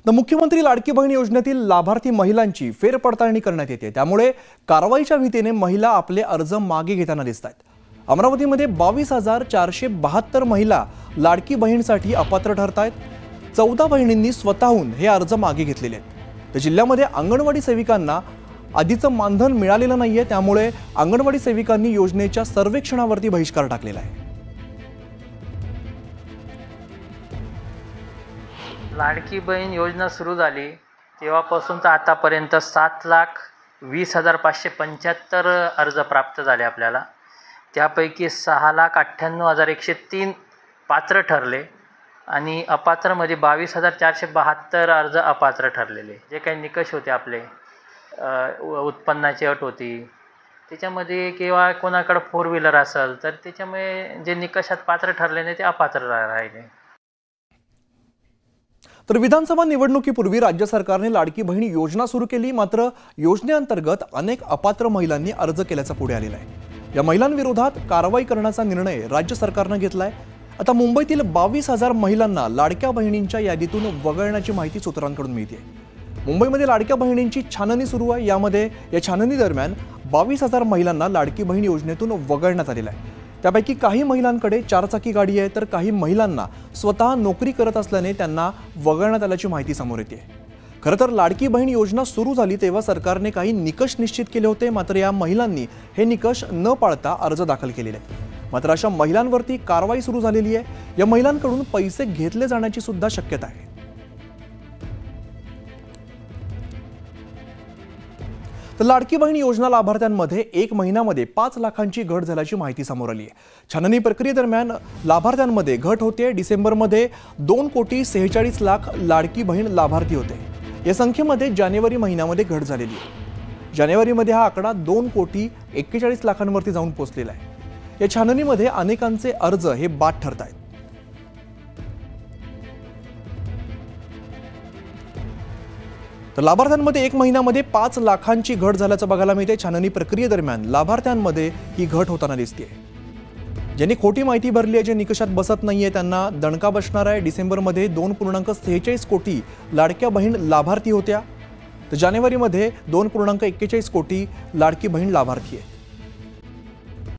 तर मुख्यमंत्री लाडकी बहीण योजनेतील लाभार्थी महिलांची फेरपडताळणी करण्यात येते। त्यामुळे कारवाईच्या भीतीने महिला आपले अर्ज मागे घेताना दिसतात। अमरावतीमध्ये 22,472 महिला लाडकी बहीणसाठी अपात्र ठरतायत। 14 बहिणींनी स्वतःहून हे अर्ज मागे घेतलेले आहेत। तर जिल्ह्यामध्ये अंगणवाडी सेविकांना आधीचं मानधन मिळालेलं नाहीये, त्यामुळे अंगणवाडी सेविकांनी योजनेच्या सर्वेक्षणावरती बहिष्कार टाकलेला आहे। लाडकी बहीण योजना सुरू झाली तेव्हापासून तर आतापर्यंत 7,20,575 अर्ज प्राप्त झाले आपल्याला। त्यापैकी 6,98,103 पात्र ठरले आणि अपात्रमध्ये 22,472 अर्ज अपात्र ठरलेले। जे काही निकष होते आपले, उत्पन्नाची अट होती त्याच्यामध्ये, किंवा कोणाकडे 4 व्हीलर असेल तर त्याच्यामुळे जे निकषात पात्र ठरले नाही ते अपात्र राहिले। तर विधानसभा निवडणुकीपूर्वी राज्य सरकारने लाडकी बहीण योजना सुरू केली, मात्र योजनेअंतर्गत अनेक अपात्र महिलांनी अर्ज केल्याचं पुढे आलेलं आहे। या महिलांविरोधात कारवाई करण्याचा निर्णय राज्य सरकारने घेतलाय। आता मुंबईतील 22,000 महिलांना लाडक्या बहिणींच्या यादीतून वगळण्याची माहिती सूत्रांकडून मिळते। मुंबईमध्ये लाडक्या बहिणींची छाननी सुरू आहे। या छाननी दरम्यान 22,000 महिलांना लाडकी बहीण योजनेतून वगळण्यात आलेलं आहे। त्यापैकी काही महिलांकडे 4 चाकी गाडी आहे, तर काही महिलांना स्वतः नोकरी करत असल्याने त्यांना वगळण्यात आल्याची माहिती समोर येते। खरं तर लाडकी बहीण योजना सुरू झाली तेव्हा सरकारने काही निकष निश्चित केले होते, मात्र या महिलांनी हे निकष न पाळता अर्ज दाखल केलेले आहेत। मात्र अशा महिलांवरती कारवाई सुरू झालेली आहे। या महिलांकडून पैसे घेतले जाण्याची सुद्धा शक्यता आहे। तर लाडकी बहीण योजना लाभार्थ्यांमध्ये 1 महिन्यामध्ये 5 लाखांची घट झाल्याची माहिती समोर आली आहे। छाननी प्रक्रियेदरम्यान लाभार्थ्यांमध्ये घट होते। डिसेंबरमध्ये 2,46,00,000 लाडकी बहीण लाभार्थी होते। या संख्येमध्ये जानेवारी महिन्यामध्ये घट झालेली आहे। जानेवारीमध्ये हा आकडा 2,41,00,000 वरती जाऊन पोहोचलेला आहे। या छाननीमध्ये अनेकांचे अर्ज हे बाद ठरत आहेत। तर लाभार्थ्यांमध्ये 1 महिन्यामध्ये 5 लाखांची घट झाल्याचं बघायला मिळते। छाननी प्रक्रियेदरम्यान लाभार्थ्यांमध्ये ही घट होताना दिसते। ज्यांनी खोटी माहिती भरली आहे, जे निकषात बसत नाहीये, त्यांना दणका बसणार आहे। डिसेंबरमध्ये 2,46 कोटी लाडक्या बहीण लाभार्थी होत्या, तर जानेवारीमध्ये 2,41 कोटी लाडकी बहीण लाभार्थी आहे।